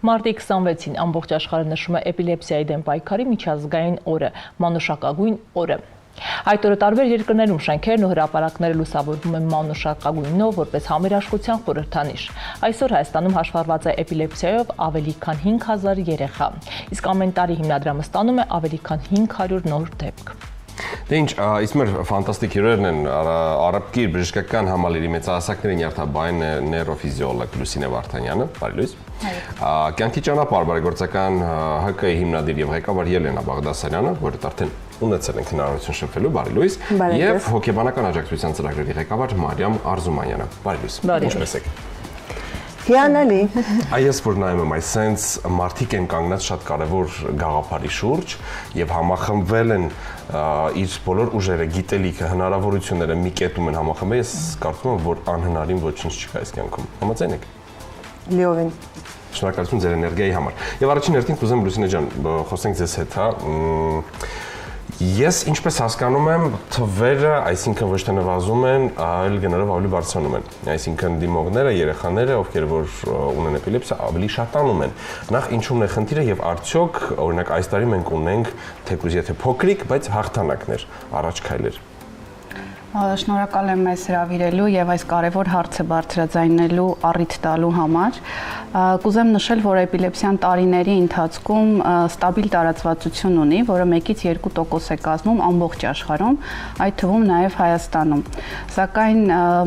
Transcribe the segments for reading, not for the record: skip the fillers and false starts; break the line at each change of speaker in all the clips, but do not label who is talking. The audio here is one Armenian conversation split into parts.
Մարտի 26-ին ամբողջ աշխարհը նշում է էպիլեպսիայի դեմ պայքարի միջազգային օրը, մանուշակագույն օրը։ Այդ օրը տարբեր երկրներում շենքերն ու հրապարակները լուսավորվում են մանուշակագույնով որպես համերաշխության խորհրդանիշ։ Այսօր Հայաստանում հաշվառված է էպիլեպսիայով ավելի քան 5000 երեխա, իսկ ամեն տարի հիմնադրամը ստանում է ավելի քան 500 նոր դեպք։
Դե ինչ, իսկ մեր ֆանտաստիկ հյուրերն են Արաբկիր բժշկական համալիրի մեծահասակների նյարդաբան նեյրոֆիզիոլոգ Լուսինե Վարդանյանը, բարի լույս։ Կյանքի ճանապարհ բարեգործական ՀԿ-ի հիմնադիր եւ ղեկավար Ելենա Բաղդասարյանը, որը արդեն ունեցել ենք հնարավորություն շփվելու, բարի լույս, եւ հոգեբանական աջակցության ծրագրերի ղեկավար Մարիամ Արզումանյանը, բարի լույս։ Ինչպե՞ս եք։
Հիանալի։
Այս որ նայում եմ այս սենց մարդիկ են կանգնած շատ կարևոր գաղափարի շուրջ եւ համախմբվել են իր բոլոր ուժերը, գիտելիքը, հնարավորությունները մի կետում են համախմբել, ես կարծում եմ, որ անհնարին ոչինչ չկա այս կյանքում։ Համաձայն եք։
Լիովին։
Շնորհակալություն ձեր էներգիայի համար։ Եվ առաջին հերթին կուզեմ Լուսինե ջան, խոսենք ձեզ հետ, հա։ Ես ինչպես հասկանում եմ, թվերը, այսինքն ոչ թե նվազում են, այլ գնալով ավելի բարձրանում են։ Այսինքն դիմողները, երեխաները, ովքեր որ ունեն էպիլեպսիա, ավելի շատանում են։ Նախ ինչու՞մն է խնդիրը եւ արդյոք, օրինակ, այս տարի մենք ունենք թեկուզ եթե փոքրիկ, բայց հաղթանակներ, առաջ քայլեր։
Շնորհակալ եմ մեզ հրավիրելու եւ այս կարևոր հարցը բարձրաձայնելու առիթ տալու համար։ Կուզեմ նշել, որ էպիլեպսիան տարիների ընթացքում ստաբիլ տարածվածություն ունի, որը 1-ից 2% է կազմում ամբողջ աշխարհում, այդ թվում նաեւ Հայաստանում։ Սակայն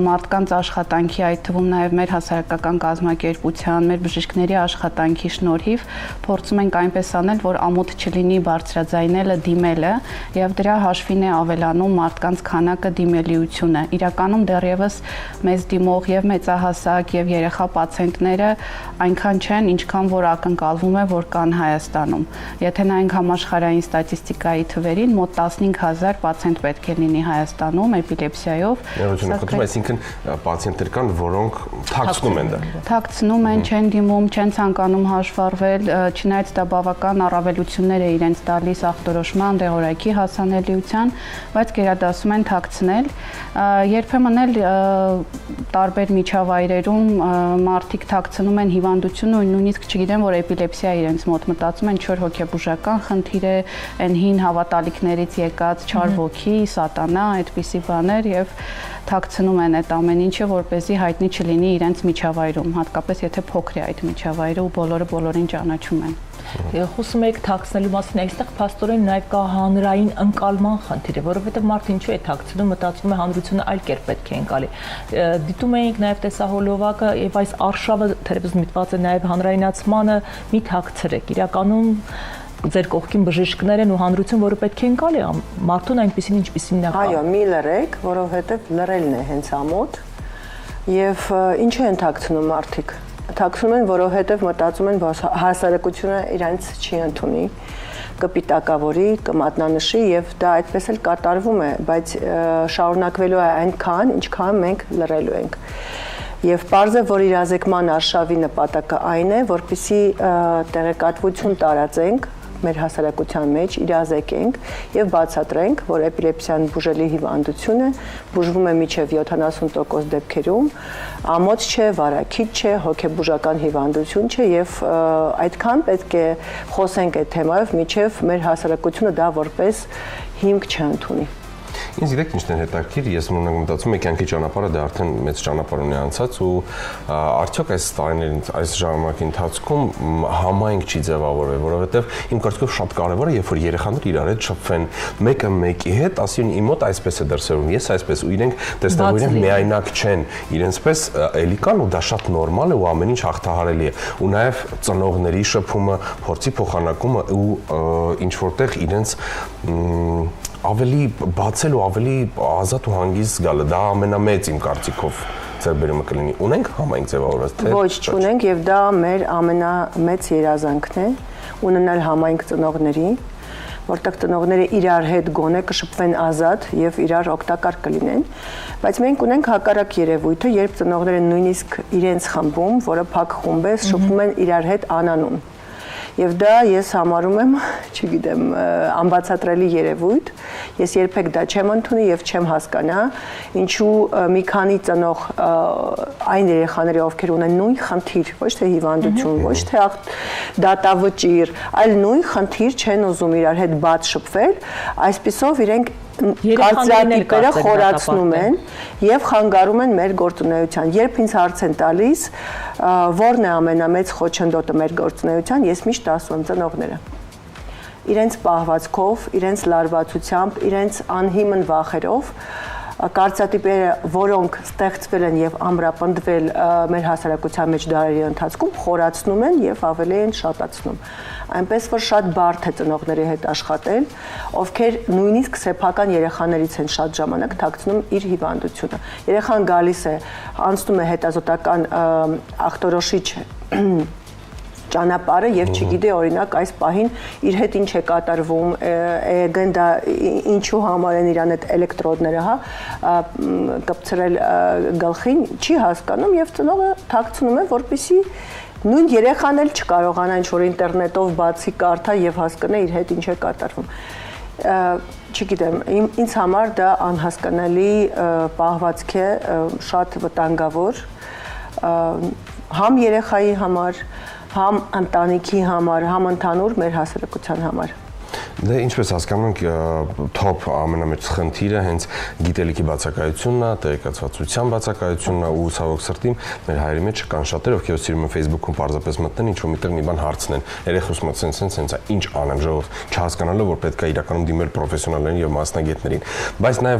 մարդկանց աշխատանքի, այդ թվում նաեւ մեր հասարակական կազմակերպության, մեր բժիշկների աշխատանքի շնորհիվ փորձում ենք այնպես անել, որ ամոթ չլինի բարձրաձայնելը, դիմելը եւ դրա հաշվին է ավելանում մարդկանց քանակը դիմելիությունը։ Իրականում դեռևս մեզ դիմող եւ մեծահասակ եւ երեխա պացիենտները այնքան չեն, ինչքան որ ակնկալվում է, որ կան Հայաստանում։ Եթե նայենք համաշխարհային ստատիստիկայի թվերին, մոտ 15000 պացիենտ պետք է լինի Հայաստանում էպիլեպսիայով։
Այսինքն պացիենտներ կան, որոնք թաքցնում են դա։
Թաքցնում են, չեն դիմում, չեն ցանկանում հաշվառվել, չնայած դա բավական առավելություններ է իրենց տալիս ախտորոշման, դեղորայքի հասանելիության, բայց գերադասում են թաքցնել։ Երբեմն էլ տարբեր միջավայրերում մարդիկ թաքցնում են հիվանդությունը, նույնիսկ չգիտեն, որ էպիլեպսիա իրենց մոտ, մտածում են չոր հոգեբուժական խնդիր է, այն հին հավատալիքներից եկած չար ոգի, սատանա, այդպիսի բաներ եւ թաքցնում են այդ ամեն ինչը, որպեսզի հայտնի չլինի իրենց միջավայրում, հատկապես եթե փոքր է այդ միջավայրը ու բոլորը բոլորին ճանաչում են։
Խոսում եք թաքցնելու մասին, այստեղ փաստորեն նաև կա հանրային ընկալման խնդիրը, որովհետև մարդը ինչու է թաքցնում, մտածում է հանրությունը այլ կերպ պետք է ընկալի։ Դիտում էինք նաև տեսահոլովակը եւ այս արշավը թերևս միտված է նաև հանրայնացմանը, մի թաքցրեք։ Իրականում ձեր կողքին բժիշկներ են ու հանրություն, որը պետք է ընկալի մարդուն այնպեսին, ինչպեսին նա կա։
Այո, մի լրեք, որովհետև լրելն է հենց ամոթ եւ ինչ են թաքցնում մարդիկ։ Թաքցնում են, որովհետև մտածում են, որ հասարակությունը իրենց չի ընդունի, կպիտակավորի, կմատնանշի եւ դա այդպես էլ կատարվում է, բայց շարունակվելու է այնքան, ինչքան մենք լրելու ենք։ Եվ պարզ է, որ իրազեկման արշավի նպատակը այն է, որպեսզի տեղեկատվություն տարածենք մեր հասարակության մեջ, իրազեկենք եւ բացատրենք, որ էպիլեպսիան բուժելի հիվանդություն է, բուժվում է մինչեւ 70% դեպքերում, ամոթ չէ, վարակիչ չէ, հոգեբուժական հիվանդություն չէ եւ այդքան պետք է խոսենք այդ թեմայով, մինչեւ մեր հասարակությունը դա որպես հիմք չընդունի։
Ինձ գիտեք ինչն է հետաքրքիր, ես մտածում եմ կյանքի ճանապարհը դա արդեն մեծ ճանապարհ ունի անցած ու արդյոք այս տարիներին, այս ժամանակի ընթացքում համայնք չի ձևավորվել, որովհետև իմ կարծիքով շատ կարևոր է, երբ որ երեխաները իրար հետ շփվեն, մեկը մեկի հետ, ասին իմ մոտ այսպես է դրսևորվում, ես այսպես ու իրենք տեսնելով իրենք միայնակ չեն, իրենցպես էլի կան ու դա շատ նորմալ է ու ամեն ինչ հաղթահարելի է ու նաև ծնողների շփումը, փորձի փոխանակումը ու ինչ որտեղ իրենց ավելի բացել ու ավելի ազատ ու հանգիստ զգալը, դա ամենամեծ իմ կարծիքով ձեռբերումը կլինի։ Ունենք համայնք ձևավորված թե
ոչ, չունենք եւ դա մեր ամենամեծ երազանքն է, ունենալ համայնք ծնողների, որտեղ ծնողները իրար հետ գոնե կշփվեն ազատ եւ իրար օգտակար կլինեն, բայց մենք ունենք հակառակ երևույթը, երբ ծնողները նույնիսկ իրենց խմբում, որը փակ խումբ է, շփվում են իրար հետ անանուն։ Եվ դա ես համարում եմ, չգիտեմ, անբացատրելի երևույթ Ես երբեք դա չեմ ընդունի եւ չեմ հասկանա, ինչու մի քանի ծնող այն երեխաները, ովքեր ունեն նույն խնդիր, ոչ թե հիվանդություն, ոչ թե դատավճիռ, այլ նույն խնդիր չեն ուզում իրար հետ բաց շփվել, այսպիսով իրենք կարծրատիպերը խորացնում են եւ խանգարում են մեր գործունեության։ Երբ ինձ հարց են տալիս, որն է ամենամեծ խոչընդոտը մեր գործունեության, ես միշտ ասում եմ ծնողները։ Իրենց պահվածքով, իրենց լարվածությամբ, իրենց անհիմն վախերով կարծրատիպերը, որոնք ստեղծվել են եւ ամրապնդվել մեր հասարակության մեջ դարերի ընթացքում, խորացնում են եւ ավելի են շատացնում։ Այնպես որ շատ բարդ է ծնողների հետ աշխատել, ովքեր նույնիսկ սեփական երեխաներից են շատ ժամանակ թաքցնում իր հիվանդությունը։ Երեխան գալիս է, անցնում է հետազոտական ախտորոշիչ ճանապարհը եւ չգիտի օրինակ այս պահին իր հետ ինչ է կատարվում, էգեն դա ինչու համար են իրան այդ էլեկտրոդները, կպցրել գլխին, չի հասկանում եւ ծնողը թաքցնում է, որպեսզի նույն երեխան էլ չկարողանա ինչ-որ ինտերնետով բացի կարդա եւ հասկանա իր հետ ինչ է կատարվում։ Չգիտեմ, ինձ համար դա անհասկանալի պահվածք է, շատ վտանգավոր, համ երեխայի համար, համ ընտանիքի համար, համ ընդհանուր մեր հասարակության համար։
Դե ինչպես հասկանում ենք, top ամենամեծ խնդիրը հենց գիտելիքի բացակայությունն է, տեղեկացվածության բացակայությունն է ու ցավոք սրտի մեր հայերի մեջ կան շատեր, ովքեր սիրում են Facebook-ում պարզապես մտնեն, ինչ որ միտեղ մի բան հարցնեն, երեխուս մոտ սենց ինչ անեմ, ժողովուրդ, չհասկանալով որ պետք է իրականում դիմել պրոֆեսիոնալներին եւ մասնագետներին։ Բայց նաեւ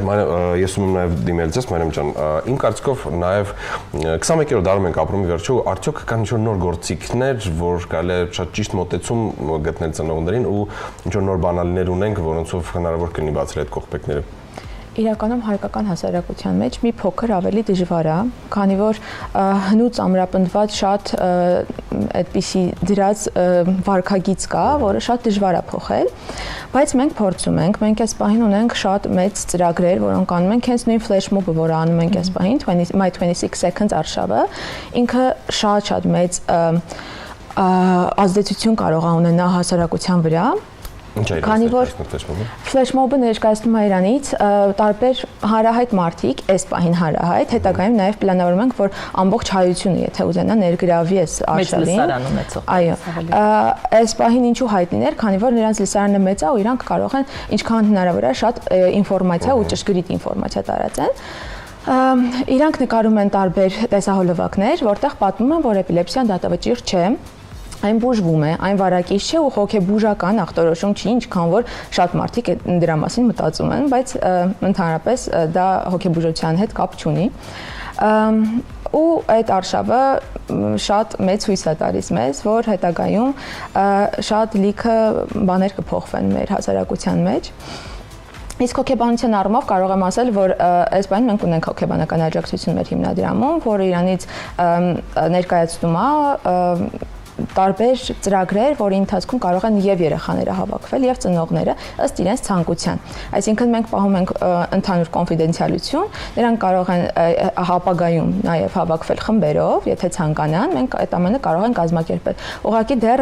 ես ուզում եմ նաեւ դիմել ձեզ, Մարիամ ջան, իմ կարծիքով նաեւ 21-րդ դարում ենք ապրում վերջո, արդյոք կան ինչ որ նոր գործիքներ, որ կարելի է շատ ճիշտ մոտեցում գտնել ծնողներին ու ինչ որ նոր բանալիներ ունենք, որոնցով հնարավոր կլինի բացել այդ կողպեքները։
Իրականում հայկական հասարակության մեջ մի փոքր ավելի դժվար է, քանի որ հնուց ամրապնդված շատ այդպիսի դրած վարքագիծ կա, որը շատ դժվար է փոխել, բայց մենք փորձում ենք, մենք այս պահին ունենք շատ մեծ ծրագրեր, որոնք անում ենք, հենց նույն flash mob-ը, որը անում ենք այս պահին, My 26 Seconds արշավը, ինքը շատ մեծ ազդեցություն կարող է ունենալ հասարակության վրա։ Քանի որ flash mob-ը ներկայացնում է Իրանից տարբեր հանրահայտ մարդիկ, այս պահին հանրահայտ, հետագայում նաև պլանավորում ենք, որ ամբողջ հայությունը, եթե ուզենա, ներգրավի այս արշավին։ Այո, այս պահին ինչու հայտնիներ, քանի որ նրանց լսարանը մեծ է ու իրանք կարող են ինչքան հնարավոր է շատ ինֆորմացիա ու ճշգրիտ ինֆորմացիա տարածեն։ Իրանք նկարում են տարբեր տեսահոլովակներ, որտեղ պատմում են, որ էպիլեպսիան դատավճիռ չէ։ Այն բուժվում է, այն վարակիչ չէ ու հոգեբուժական ախտորոշում չի, ինչքան որ շատ մարդիկ դրա մասին մտածում են, բայց ընդհանրապես դա հոգեբուժության հետ կապ չունի։ Ու այդ արշավը շատ մեծ հույս է տալիս մեզ, որ հետագայում շատ լիքը բաներ կփոխվեն մեր հասարակության մեջ։ Իսկ հոգեբանության առումով կարող եմ ասել, որ այս բանը մենք ունենք հոգեբանական աջակցություն մեր հիմնադրամում, որը Իրանից ներկայացնում է տարբեր ծրագրեր, որի ընթացքում կարող են եւ երեխաները հավաքվել եւ ծնողները ըստ իրենց ցանկության։ Այսինքն մենք պահում ենք ընդհանուր կոնֆիդենցիալություն, նրանք կարող են ապագայում նաեւ հավաքվել խմբերով, եթե ցանկանան, մենք այդ ամենը կարող ենք կազմակերպել։ Ուղղակի դեռ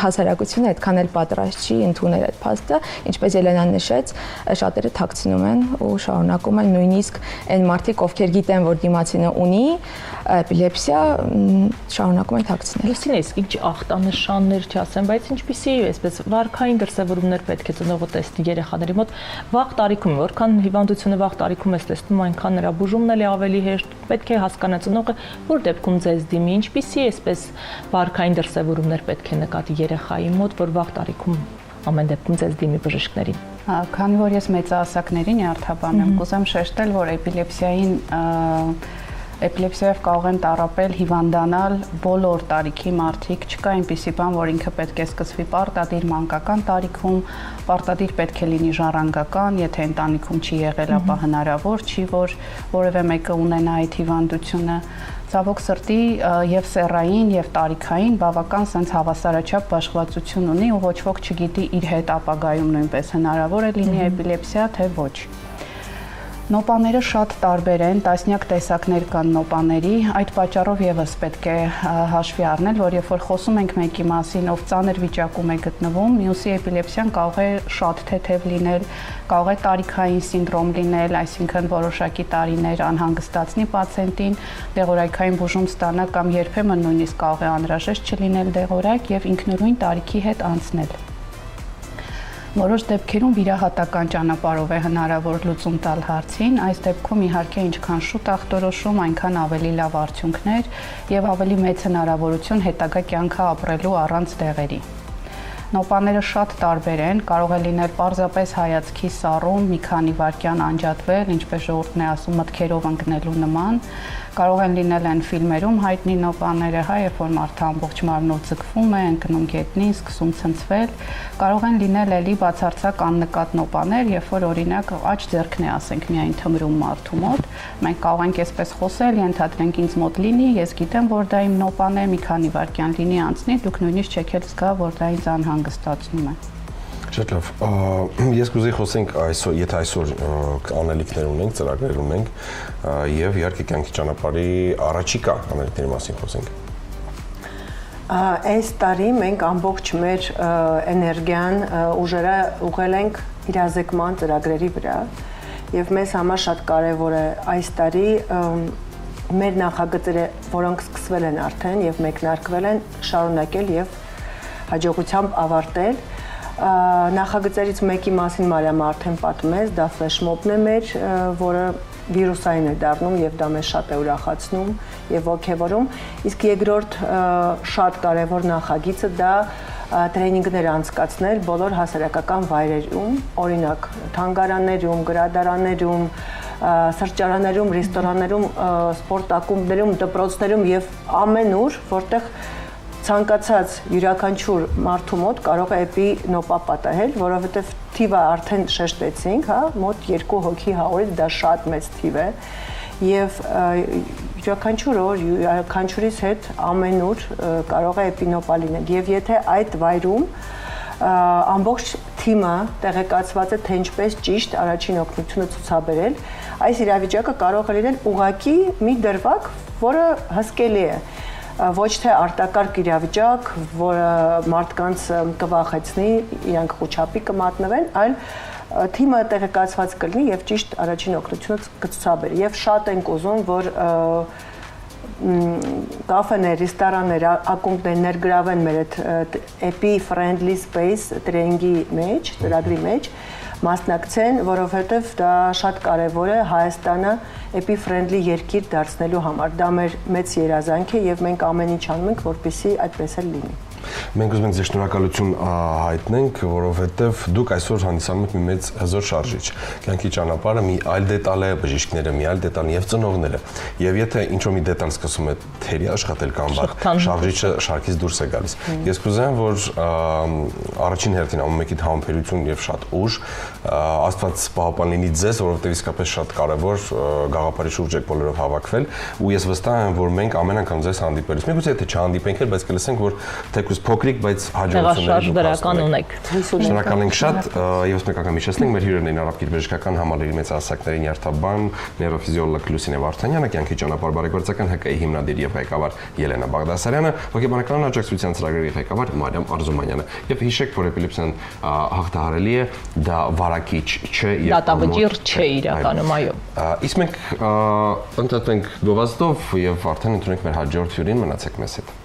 հասարակությունը այդքան էլ պատրաստ չի ընդունել այդ փաստը, ինչպես Ելենան նշեց, շատերը թաքցնում են ու շարունակում են նույնիսկ այն մարդիկ, ովքեր գիտեն, որ դիմացինը ունի էպիլեպսիա, շարունակում են թաքցնել։
Իսկ ինչ ախտանշաններ չասեմ, բայց ինչպիսի այսպես վարքային դրսևորումներ պետք է ծնողը տեսնի երեխաների մոտ վաղ տարիքում, որքան հիվանդությունը վաղ տարիքում ես տեսնում, այնքան նրա բուժումն էլ ավելի հեշտ, պետք է հասկանա ծնողը, որ դեպքում ձեզ դիմի, ինչպիսի այսպես վարքային դրսևորումներ պետք է նկատի երեխայի մոտ, որ վաղ տարիքում ամեն դեպքում ձեզ դիմի բժիշկներին։
Քանի որ ես մեծահասակներին արդաբան եմ, կուզեմ շեշտել, որ էպիլեպսիայով կարող են տառապել, հիվանդանալ բոլոր տարիքի մարդիկ, չկա այնպիսի բան, որ ինքը պետք է սկսվի պարտադիր մանկական տարիքում, պարտադիր պետք է լինի ժառանգական, եթե ընտանիքում չի եղել, ապա հնարավոր չի, որ որևէ մեկը ունենա այդ հիվանդությունը։ Ցավոք սրտի եւ սեռային եւ տարիքային բավական sense հավասարաչափ բաշխվածություն ունի ու ոչ ոք չգիտի իր հետ ապագայում նույնպես հնարավոր է լինի էպիլեպսիա, թե ոչ։ Նոպաները շատ տարբեր են, տասնյակ տեսակներ կան նոպաների, այդ պատճառով եւս պետք է հաշվի առնել, որ երբ որ խոսում ենք մեկի մասին, ով ծանր վիճակում է գտնվում, մյուսի էպիլեպսիան կարող է շատ թեթև լինել, կարող է տարիքային սինդրոմ լինել, այսինքն որոշակի տարիներ անհանգստացնի պացիենտին, դեղորայքային բուժում ստանա կամ երբեմն նույնիսկ կարող է անհրաժեշտ չլինել դեղորայք եւ ինքնուրույն տարիքի հետ անցնել։ Որոշ դեպքերում վիրահատական ճանապարհով է հնարավոր լուծում տալ հարցին, այս դեպքում իհարկե ինչքան շուտ ախտորոշում, այնքան ավելի լավ արդյունքներ եւ ավելի մեծ հնարավորություն հետագա կյանքը ապրելու առանց դեղերի։ Նոպաները շատ տարբեր են, կարող է լինել պարզապես հայացքի սառում, մի քանի վայրկյան անջատվել, ինչպես ժողովուրդն է ասում, մտքերով ընկնելու նման, կարող են լինել այն ֆիլմերում հայտնի նոպաները, երբ որ մարդը ամբողջ մարմնով ձգվում է, ընկնում գետնին, սկսում ցնցվել, կարող են լինել էլի բացարձակ աննկատ նոպաներ, երբ որ օրինակ աջ ձեռքն է, ասենք, միայն թմրում մարդու մոտ, մենք կարող ենք այսպես խոսել, ենթադրենք ինձ մոտ լինի, ես գիտեմ, որ դա իմ նոպան է, մի քանի վայրկյան լինի անցնի, դուք նույնիսկ չեք էլ զգա, որ դա ինձ անհանգստացնում է։
Շատ լավ։ Ես կուզեի խոսենք այսօր, եթե այսօր անելիքներ ունենք, ծրագրեր ունենք եւ իհարկե կյանքի ճանապարհի առաջիկա անելիքների մասին խոսենք։
Այս տարի մենք ամբողջ մեր էներգիան, ուժերը ուղղել ենք իրազեկման ծրագրերի վրա եւ մեզ համար շատ կարեւոր է այս տարի մեր նախագծերը, որոնք սկսվել են արդեն եւ մեկնարկվել են, շարունակել եւ հաջողությամբ ավարտել։ Նախագծերից մեկի մասին Մարիամը արդեն պատմեց, դա ֆլեշմոբն է մեր, որը վիրուսային է դառնում եւ դա մեզ շատ է ուրախացնում եւ ոգեվորում։ Իսկ երկրորդ շատ կարեւոր նախագիծը դա տրեյնինգներ անցկացնել բոլոր հասարակական վայրերում, օրինակ թանգարաններում, գրադարաններում, սրճարաններում, ռեստորաններում, սպորտ ակումբներում, դպրոցներում եւ ամենուր, որտեղ ցանկացած յուրաքանչյուր մարդու մոտ կարող է էպի նոպա պատահել, որովհետև թիվը արդեն շեշտեցինք, մոտ 2 հոգի օրից դա շատ մեծ թիվ է եւ յուրաքանչյուր օր յուրաքանչյուրիս հետ ամենուր կարող է էպի նոպա լինել եւ եթե այդ վայրում ամբողջ թիմը տեղեկացված է թե ինչպես ճիշտ առաջին օգնությունը ցուցաբերել, այս իրավիճակը կարող է լինել ուղղակի մի դրվագ, որը հսկելի է ոչ թե արտակարգ իրավիճակ, որը մարդկանց կվախեցնի, իրանք խոչապի կմատնվեն, այլ թիմը տեղեկացված կլինի եւ ճիշտ առաջին օգնությունը կցուցաբերի։ Եվ շատ ենք ուզում, որ կաֆեներ, ռեստորաններ, ակումբներ ներգրավեն մեր այդ Epi Friendly Space տրեյնինգի մեջ, ծրագրի մեջ, մասնակցեն, որովհետև դա շատ կարևոր է Հայաստանը Epi Friendly երկիր դարձնելու համար։ Դա մեր մեծ երազանք է եւ մենք ամեն ինչ անում ենք, որպեսզի այդպես էլ լինի։
Մենք ուզում ենք ձեզ շնորհակալություն հայտնենք, որովհետև դուք այսօր հանդիսանում եք մի մեծ հզոր շարժիչ։ Կյանքի ճանապարհը մի այլ դետալ է, բժիշկները մի այլ դետալ եւ ծնողները։ Եվ եթե ինչ-որ մի դետալ սկսում է թերի աշխատել կամ վաղ, շարժիչը շարքից դուրս է գալիս։ Ես կուզեմ, որ առաջին հերթին ամեն մեկի համբերություն եւ շատ ուժ Աստված պահապան լինի ձեզ, որովհետև իսկապես շատ կարևոր գաղափարի շուրջ եք բոլորով հավաքվել ու ես վստահ եմ, որ մենք ամեն անգամ ձեզ հանդիպելուց միգուցե եթե չհանդիպենք էլ, բայց կլսենք, որ թեկուզ փոքրիկ, բայց հաջողություններ
դրական ունեք։
Շնորհակալ ենք շատ եւս մեկ անգամ հիշեցնենք մեր հյուրերն էին Արաբկիր բժշկական համալիրի մեծահասակների նյարդաբան նեյրոֆիզիոլոգ Լուսինե Վարդանյանը, կյանքի ճանապարհ բարեգործական ՀԿ-ի հիմնադիր եւ ղեկավար Ելենա Բաղդասարյանը, հոգեբանական աջակցության ծրագրի ղեկավար Մարիամ Արզումանյանը։ Եվ հիշեք, որ էպիլեպսիան հաղթահարելի է, դա վարակիչ չէ եւ
դատավճիռ չէ իրականում, այո։
Իսկ մենք ընդհանրենք գովազդով եւ արդեն ընդունենք մեր հաջորդ հյուրին, մնացեք մեզ հետ։